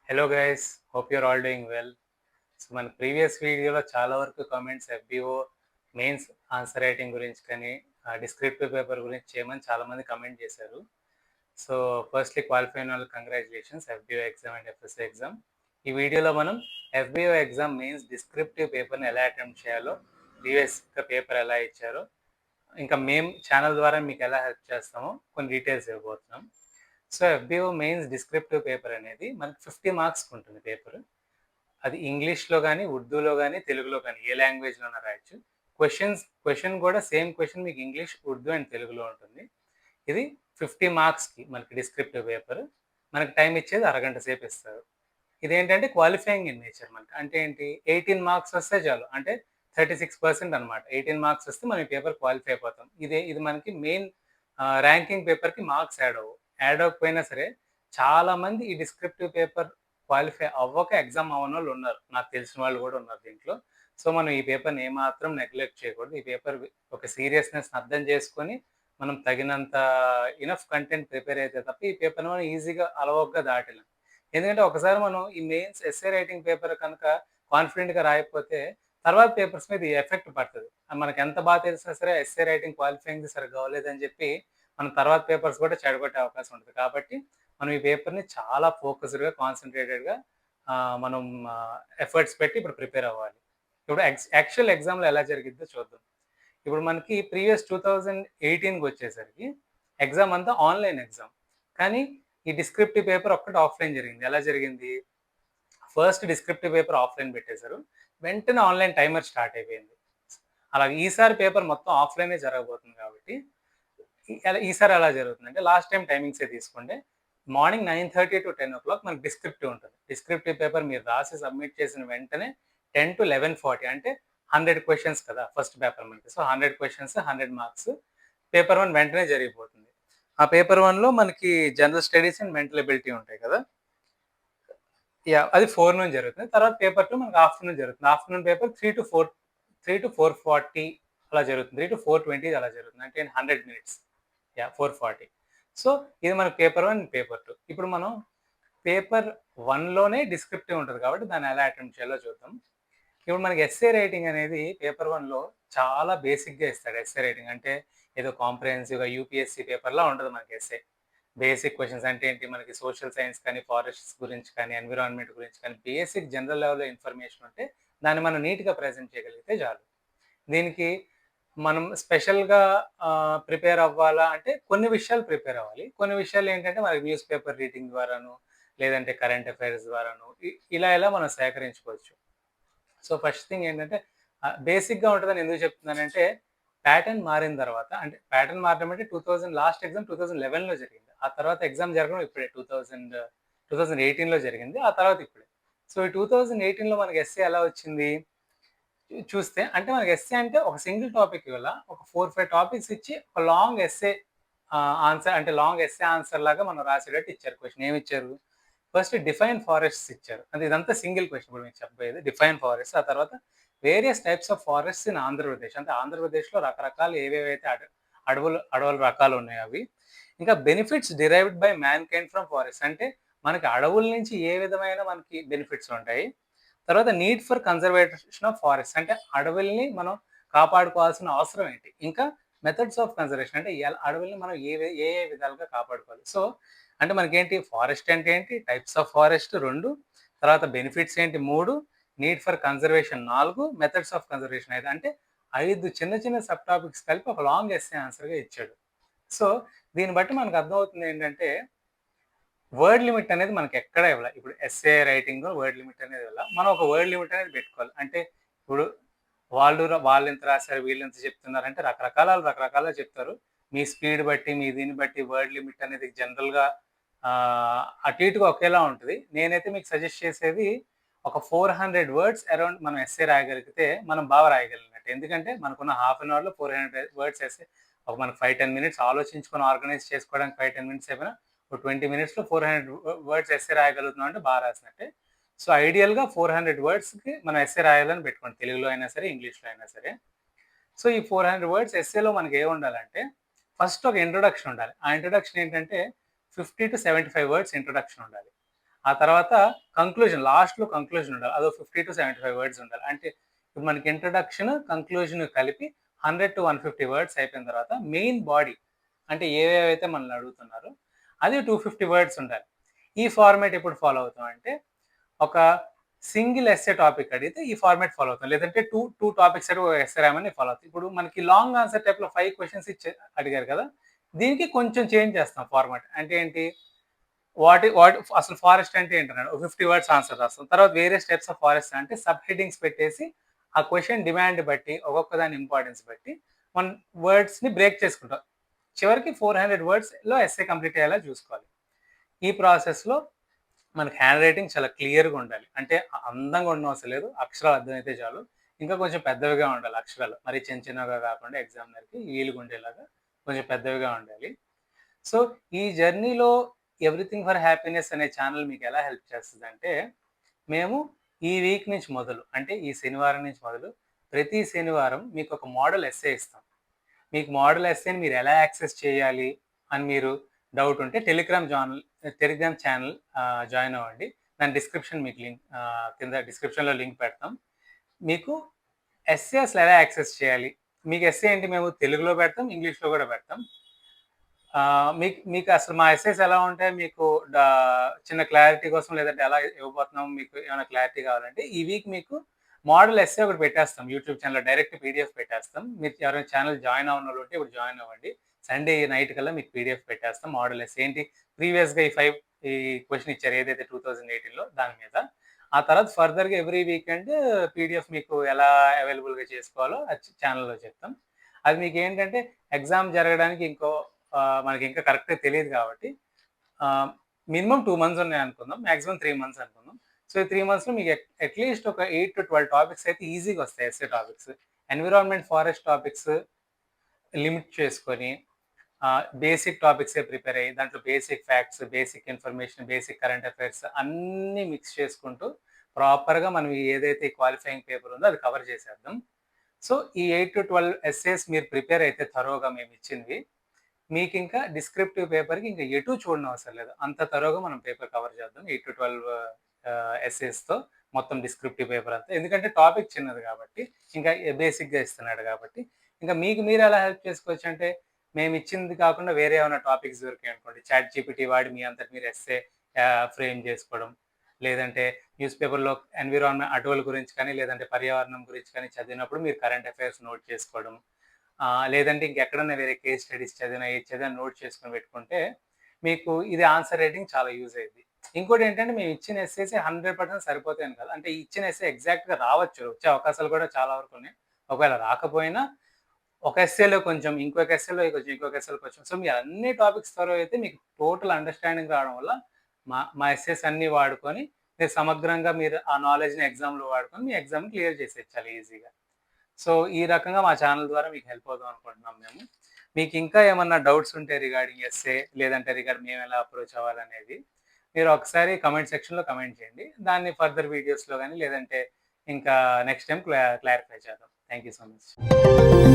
Hello guys, hope your all doing well. So మన previous వీడియోలో చాలా వరకు comments FBO mains answer writing గురించి కానీ డిస్క్రిప్టివ్ పేపర్ గురించి చేయమని చాలామంది కమెంట్ చేశారు. సో ఫస్ట్లీ క్వాలిఫై అయిన వాళ్ళకి congratulations, FBO exam and FSA exam. ఈ వీడియోలో మనం ఎఫ్బిఓ ఎగ్జామ్ మెయిన్స్ డిస్క్రిప్టివ్ పేపర్ని ఎలా అటెంప్ట్ చేయాలో, ప్రీవియస్గా పేపర్ ఎలా ఇచ్చారో, ఇంకా మేము ఛానల్ ద్వారా మీకు ఎలా హెల్ప్ చేస్తామో కొన్ని డీటెయిల్స్ ఇవ్వబోతున్నాం. So FBO mains descriptive paper అనేది మనకి 50 మార్క్స్కి ఉంటుంది పేపర్. అది ఇంగ్లీష్లో కానీ, ఉర్దూలో కానీ, తెలుగులో కానీ ఏ లాంగ్వేజ్లోనే రాయొచ్చు. క్వశ్చన్ కూడా సేమ్ క్వశ్చన్ మీకు ఇంగ్లీష్, ఉర్దూ అండ్ తెలుగులో ఉంటుంది. ఇది 50 మార్క్స్కి మనకి డిస్క్రిప్టివ్ పేపర్. మనకి టైం ఇచ్చేది అరగంట సేపు ఇస్తారు. ఇదేంటంటే క్వాలిఫైయింగ్ ఇన్ నేచర్. మనకి అంటే ఏంటి, 18 మార్క్స్ వస్తే చాలు, అంటే 36% అనమాట. 18 మార్క్స్ వస్తే మనం ఈ పేపర్ క్వాలిఫై అయిపోతాం. ఇది మనకి మెయిన్ ర్యాంకింగ్ పేపర్కి మార్క్స్ యాడ్ అవ్వకపోయినా సరే చాలా మంది ఈ డిస్క్రిప్టివ్ పేపర్ క్వాలిఫై అవ్వక ఎగ్జామ్ అవ్వని వాళ్ళు ఉన్నారు. నాకు తెలిసిన వాళ్ళు కూడా ఉన్నారు దీంట్లో. సో మనం ఈ పేపర్ని ఏమాత్రం నెగ్లెక్ట్ చేయకూడదు. ఈ పేపర్ ఒక సీరియస్నెస్ అర్థం చేసుకొని మనం తగినంత ఇనఫ్ కంటెంట్ ప్రిపేర్ అయితే తప్ప ఈ పేపర్ని మనం ఈజీగా అలవోగ్గా దాటలేం. ఎందుకంటే ఒకసారి మనం ఈ మెయిన్స్ ఎస్ఏ రైటింగ్ పేపర్ కనుక కాన్ఫిడెంట్గా రాయకపోతే తర్వాత పేపర్స్ మీద ఈ ఎఫెక్ట్ పడుతుంది. మనకి ఎంత బాగా తెలిసినా సరే ఎస్ఏ రైటింగ్ క్వాలిఫైయింగ్ సరిగ్గా అవ్వలేదని చెప్పి మనం తర్వాత పేపర్స్ కూడా చెడగొట్టే అవకాశం ఉంటుంది. కాబట్టి మనం ఈ పేపర్ని చాలా ఫోకస్డ్గా, కాన్సన్ట్రేటెడ్గా మనం ఎఫర్ట్స్ పెట్టి ఇప్పుడు ప్రిపేర్ అవ్వాలి. ఇప్పుడు యాక్చువల్ ఎగ్జామ్లో ఎలా జరిగిద్దో చూద్దాం. ఇప్పుడు మనకి ప్రీవియస్ 2018కి వచ్చేసరికి ఎగ్జామ్ అంతా ఆన్లైన్ ఎగ్జామ్. కానీ ఈ డిస్క్రిప్టివ్ పేపర్ ఒక్కటి ఆఫ్లైన్ జరిగింది. ఎలా జరిగింది? ఫస్ట్ డిస్క్రిప్టివ్ పేపర్ ఆఫ్లైన్ పెట్టేశారు. వెంటనే ఆన్లైన్ టైమర్ స్టార్ట్ అయిపోయింది. అలాగే ఈసారి పేపర్ మొత్తం ఆఫ్లైనే జరగబోతుంది కాబట్టి ఈసారి ఎలా జరుగుతుందంటే, లాస్ట్ టైం టైమింగ్సే తీసుకోండి. మార్నింగ్ 9:30 to 10 మనకి డిస్క్రిప్టివ్ ఉంటుంది. డిస్క్రిప్టివ్ పేపర్ మీరు రాసి సబ్మిట్ చేసిన వెంటనే 10 to 11:40 అంటే 100 క్వశ్చన్స్ కదా ఫస్ట్ పేపర్ మనకి. So 100 questions, 100 marks. పేపర్ 1 వెంటనే జరిగిపోతుంది. ఆ పేపర్ 1లో మనకి general studies and mental ability ఉంటాయి కదా. అది 4 నుంచి జరుగుతుంది. తర్వాత పేపర్ 2 మనకి ఆఫ్టర్నూన్ జరుగుతుంది. ఆఫ్టర్నూన్ పేపర్ 3 to 4:40 అలా జరుగుతుంది. 3 to 4:20 అలా జరుగుతుంది. అంటే 100 మినిట్స్. 4:40. సో ఇది మనకి పేపర్ 1, పేపర్ 2. ఇప్పుడు మనం పేపర్ 1లోనే డిస్క్రిప్టివ్ ఉంటుంది కాబట్టి దాన్ని ఎలా అటెంప్ట్ చేయాలో చూద్దాం. ఇప్పుడు మనకి ఎస్ఏ రైటింగ్ అనేది పేపర్ 1లో చాలా బేసిక్‌గా ఇస్తాడు. ఎస్ఏ రైటింగ్ అంటే ఏదో కాంప్రిహెన్సివ్‌గా యూపీఎస్సీ పేపర్‌లా ఉండదు మనకి ఎస్ఏ. బేసిక్ క్వెషన్స్ అంటే ఏంటి, మనకి సోషల్ సైన్స్ కానీ, ఫారెస్ట్స్ గురించి కానీ, ఎన్విరాన్మెంట్ గురించి కానీ, బేసిక్ జనరల్ లెవెల్‌లో ఇన్ఫర్మేషన్ ఉంటే దాన్ని మనం నీట్‌గా ప్రెజెంట్ చేయగలిగితే చాలు. దీనికి మనం స్పెషల్‌గా ప్రిపేర్ అవ్వాలా అంటే కొన్ని విషయాలు ప్రిపేర్ అవ్వాలి. కొన్ని విషయాలు ఏంటంటే మనకి న్యూస్ పేపర్ రీడింగ్ ద్వారాను, లేదంటే కరెంట్ అఫైర్స్ ద్వారాను ఇలా మనం సేకరించుకోవచ్చు. సో ఫస్ట్ థింగ్ ఏంటంటే బేసిక్‌గా ఉంటదని ఎందుకు చెప్తున్నానంటే, ప్యాటర్న్ మారిన తర్వాత, అంటే ప్యాటర్న్ మారడం అంటే 2000 లాస్ట్ ఎగ్జామ్ 2011లో జరిగింది. ఆ తర్వాత ఎగ్జామ్ జరగడం ఇప్పుడే 2018లో జరిగింది. ఆ తర్వాత ఇప్పుడే. సో ఈ 2018లో మనకి ఎస్ఏ ఎలా వచ్చింది? చూస్తే అంటే మనకి ఎస్సే అంటే ఒక సింగిల్ టాపిక్ వల్ల ఒక 4, 5 టాపిక్స్ ఇచ్చి ఒక లాంగ్ ఎస్సే ఆన్సర్, అంటే లాంగ్ ఎస్సే ఆన్సర్ లాగా మనం రాసేటట్టు ఇచ్చారు. క్వెషన్ ఏమిచ్చారు? ఫస్ట్ డిఫైన్ ఫారెస్ట్స్ ఇచ్చారు. అంటే ఇదంతా సింగిల్ క్వెషన్ ఇప్పుడు మీకు చెప్పబోయేది. Define forest. ఆ తర్వాత various types of forests in Andhra Pradesh. అంటే ఆంధ్రప్రదేశ్‌లో రకరకాల ఏవేవైతే అడవుల రకాలు ఉన్నాయో అవి. ఇంకా benefits derived by mankind from forest. అంటే మనకి అడవుల నుంచి ఏ విధమైన మనకి బెనిఫిట్స్ ఉంటాయి. తర్వాత need for conservation of forest. అంటే అడవుల్ని మనం కాపాడుకోవాల్సిన అవసరం ఏంటి? ఇంకా మెథడ్స్ ఆఫ్ కన్జర్వేషన్. అంటే అడవుల్ని మనం ఏ విధాలుగా కాపాడుకోవాలి. సో అంటే మనకేంటి, ఫారెస్ట్ అంటే ఏంటి, టైప్స్ ఆఫ్ ఫారెస్ట్ 2, తర్వాత బెనిఫిట్స్ ఏంటి 3, need for conservation 4, methods of conservation 5. అంటే 5 చిన్న చిన్న సబ్ టాపిక్స్ కలిపి ఒక లాంగ్ ఎస్సే ఆన్సర్‌గా ఇచ్చాడు. సో దీన్ని బట్టి మనకు అర్థమవుతుంది ఏంటంటే, వర్డ్ లిమిట్ అనేది మనకి ఎక్కడ ఇవ్వల. ఇప్పుడు ఎస్సే రైటింగ్‌లో వర్డ్ లిమిట్ అనేది ఇవ్వల. మనం ఒక వర్డ్ లిమిట్ అనేది పెట్టుకోవాలి. అంటే ఇప్పుడు వాళ్ళెంత రాసారు, వీళ్ళెంత చెప్తున్నారంటే రకరకాలుగా చెప్తారు. మీ స్పీడ్ బట్టి, మీ దీన్ని బట్టి వర్డ్ లిమిట్ అనేది జనరల్‌గా అటు ఇటుగా ఒకేలా ఉంటది. నేనైతే మీకు సజెస్ట్ చేసేది ఒక 400 వర్డ్స్ అరౌండ్ మనం ఎస్సే రాయగలిగితే మనం బాగా రాయగలిగినట్టు. ఎందుకంటే మనకున్న హాఫ్ అన్ అవర్‌లో 400 వర్డ్స్ ఎస్సే మనకు 5, 10 మినిట్స్ ఆలోచించుకొని ఆర్గనైజ్ చేసుకోవడానికి 5, 10 మినిట్స్ అయిపోయినా ఒక 20 మినిట్స్‌లో 400 వర్డ్స్ ఎస్సే రాయగలుగుతున్నాం అంటే బాగా రాసినట్టే. సో ఐడియల్‌గా 400 వర్డ్స్‌కి మనం ఎస్సే రాయాలని పెట్టుకోండి. తెలుగులో అయినా సరే, ఇంగ్లీష్‌లో అయినా సరే. సో ఈ 400 వర్డ్స్ ఎస్సేలో మనకి ఏముండాలంటే, ఫస్ట్ ఒక ఇంట్రొడక్షన్ ఉండాలి. ఆ ఇంట్రొడక్షన్ ఏంటంటే 50-75 వర్డ్స్ ఇంట్రొడక్షన్ ఉండాలి. ఆ తర్వాత కంక్లూజన్, లాస్ట్‌లో కంక్లూజన్ ఉండాలి. అదో 50-75 వర్డ్స్ ఉండాలి. అంటే ఇప్పుడు మనకి ఇంట్రడక్షన్, కంక్లూజన్ కలిపి 100-150 వర్డ్స్ అయిపోయిన తర్వాత మెయిన్ బాడీ అంటే ఏవేవైతే మనల్ని అడుగుతున్నారో అది 250 వర్డ్స్ ఉండాలి. ఈ ఫార్మాట్ ఎప్పుడు ఫాలో అవుతాం అంటే ఒక సింగిల్ ఎస్సే టాపిక్ అడిగితే ఈ ఫార్మాట్ ఫాలో అవుతాం. లేదంటే 2 టాపిక్స్ అడిగి ఒక ఎస్సే రాయమని ఫాలో అవుతాం. ఇప్పుడు మనకి లాంగ్ ఆన్సర్ టైప్‌లో 5 క్వెషన్స్ అడిగారు కదా! దీనికి కొంచెం చేంజ్ చేస్తాం ఫార్మాట్. అంటే ఏంటి? వాట్ వాట్ అసలు ఫారెస్ట్ అంటే ఏంటన్నాడు. 50 వర్డ్స్ ఆన్సర్ రాస్తాం. తర్వాత వేరియస్ టైప్స్ ఆఫ్ ఫారెస్ట్ అంటే సబ్ హెడ్డింగ్స్ పెట్టేసి ఆ క్వెషన్ డిమాండ్ బట్టి ఒక్కొక్క దాని ఇంపార్టెన్స్ బట్టి మనం వర్డ్స్‌ని బ్రేక్ చేసుకుంటాం. చివరికి 400 వర్డ్స్‌లో ఎస్సే కంప్లీట్ అయ్యేలా చూసుకోవాలి. ఈ ప్రాసెస్‌లో మనకి హ్యాండ్ రైటింగ్ చాలా క్లియర్‌గా ఉండాలి. అంటే అందంగా ఉండనవసరం లేదు. అక్షరాలు అర్థమైతే చాలు. ఇంకా కొంచెం పెద్దవిగా ఉండాలి అక్షరాలు. మరి చిన్న చిన్నగా కాకుండా ఎగ్జామినర్‌కి వీలుగా ఉండేలాగా కొంచెం పెద్దవిగా ఉండాలి. సో, ఈ జర్నీలో 'ఎవ్రీథింగ్ ఫర్ హ్యాపీనెస్' అనే ఛానల్ మీకు ఎలా హెల్ప్ చేస్తదంటే, మేము ఈ వీక్ నుంచి మొదలు అంటే ఈ శనివారం నుంచి మొదలు ప్రతి శనివారం మీకొక మోడల్ ఎస్సే ఇస్తాం. మీకు మోడల్ ఎస్సేని మీరు ఎలా యాక్సెస్ చేయాలి అని మీరు డౌట్ ఉంటే టెలిగ్రామ్ ఛానల్ జాయిన్ అవ్వండి. దాని డిస్క్రిప్షన్ మీకు కింద డిస్క్రిప్షన్‌లో లింక్ పెడతాం. మీకు ఎస్సే అసలు ఎలా యాక్సెస్ చేయాలి? మీకు ఎస్సే ఏంటి మేము తెలుగులో పెడతాం, ఇంగ్లీష్‌లో కూడా పెడతాం. మీకు మీకు అసలు మా ఎస్సేస్ ఎలా ఉంటాయి మీకు డా చిన్న క్లారిటీ కోసం లేదంటే ఎలా ఇవ్వబోతున్నాం మీకు ఏమైనా క్లారిటీ కావాలంటే ఈ వీక్ మీకు మోడల్ ఎస్సే ఒకటి పెట్టేస్తాం యూట్యూబ్ ఛానల్‌లో డైరెక్ట్ పీడీఎఫ్ పెట్టేస్తాం. మీరు ఎవరైనా ఛానల్ జాయిన్ అవ్వనోళ్ళు ఉంటే ఇప్పుడు జాయిన్ అవ్వండి. సండే నైట్ కల్లా మీకు పీడీఎఫ్ పెట్టేస్తాం. మోడల్ ఎస్సే ఏంటి ప్రీవియస్‌గా ఈ క్వెషన్ ఇచ్చారు ఏదైతే 2018లో దాని మీద. ఆ తర్వాత ఫర్దర్‌గా ఎవ్రీ వీకెండ్ పీడీఎఫ్ మీకు ఎలా అవైలబుల్‌గా చేసుకోవాలో అది ఛానల్‌లో చెప్తాం. అది మీకేంటంటే ఎగ్జామ్ జరగడానికి మనకి ఇంకా కరెక్ట్‌గా తెలీదు కాబట్టి మినిమమ్ 2 మంత్స్ ఉన్నాయనుకుందాం. మాక్సిమం 3 మంత్స్ అనుకుందాం. సో, ఈ 3 మంత్స్‌లో మీకు అట్‌లీస్ట్ ఒక 8-12 టాపిక్స్ అయితే ఈజీగా వస్తాయి essay topics. Environment, forest topics limit చేసుకొని బేసిక్ టాపిక్సే ప్రిపేర్ అయ్యి దాంట్లో basic facts, basic information, basic current affairs అన్నీ మిక్స్ చేసుకుంటూ ప్రాపర్‌గా మనం ఏదైతే క్వాలిఫైయింగ్ పేపర్ ఉందో అది కవర్ చేసేద్దాం. సో, ఈ 8-12 ఎస్సేస్ మీరు ప్రిపేర్ అయితే థరోగా మేమిచ్చినవి మీకింకా డిస్క్రిప్టివ్ పేపర్‌కి ఇంక ఎటూ చూడనవసరం లేదు. అంత తరోగా మనం పేపర్ కవర్ చేద్దాం. 8-12 ఎస్సేస్‌తో మొత్తం డిస్క్రిప్టివ్ పేపర్ అంతా. ఎందుకంటే టాపిక్ చిన్నది కాబట్టి, ఇంకా బేసిక్‌గా ఇస్తున్నాడు కాబట్టి, ఇంకా మీకు మీరు ఎలా హెల్ప్ చేసుకోవచ్చంటే, మేమిచ్చింది కాకుండా వేరే ఏమైనా టాపిక్స్ దొరికాయనుకోండి, చాట్ జీపీటీ వాడి మీ అంతట మీరు ఎస్సే ఫ్రేమ్ చేసుకోవడం, లేదంటే న్యూస్ పేపర్‌లో అటవుల గురించి కానీ, లేదంటే పర్యావరణం గురించి కానీ చదివినప్పుడు మీరు కరెంట్ అఫైర్స్ నోట్ చేసుకోవడం. లేదంటే ఇంకెక్కడన్నా వేరే కేస్ స్టడీస్ చదివినా, ఏది చదివినా నోట్ చేసుకొని పెట్టుకుంటే, మీకు ఇది ఆన్సర్ రైటింగ్ చాలా యూజ్ అయ్యిద్ది. ఇంకోటేంటంటే మేము ఇచ్చిన ఎస్సేసే 100% సరిపోతాయని కాదు. అంటే ఇచ్చిన ఎస్సే ఎగ్జాక్ట్‌గా రావచ్చు. వచ్చే అవకాశాలు కూడా చాలా వరకున్నాయి. ఒకవేళ రాకపోయినా ఒక ఎస్సేలో కొంచెం, ఇంకొక ఎస్సేలో కొంచెం, ఇంకొక ఎస్సేలో కొంచెం. సో, మీరు అన్ని టాపిక్స్ థరో అయితే మీకు టోటల్ అండర్‌స్టాండింగ్ రావడం వల్ల మా మా ఎస్సేస్ అన్నీ వాడుకొని మీరు సమగ్రంగా మీరు ఆ నాలెడ్జ్‌ని ఎగ్జామ్‌లో వాడుకొని మీ ఎగ్జామ్‌ని క్లియర్ చేసేయచ్చు చాలా ఈజీగా. సో, ఈ రకంగా మా ఛానల్ ద్వారా మీకు హెల్ప్ అవుదాం అనుకుంటున్నాం మేము. మీకింకా ఏమన్నా డౌట్స్ ఉంటే రిగార్డింగ్ ఎస్సే లేదంటే మేమెలా అప్రోచ్ అవ్వాలనేది, మీరు ఒకసారి కామెంట్ సెక్షన్‌లో కామెంట్ చేయండి. దాన్ని ఫర్దర్ వీడియోస్‌లో గాని లేదంటే ఇంకా నెక్స్ట్ టైమ్ క్లారిఫై చేద్దాం. Thank you so much.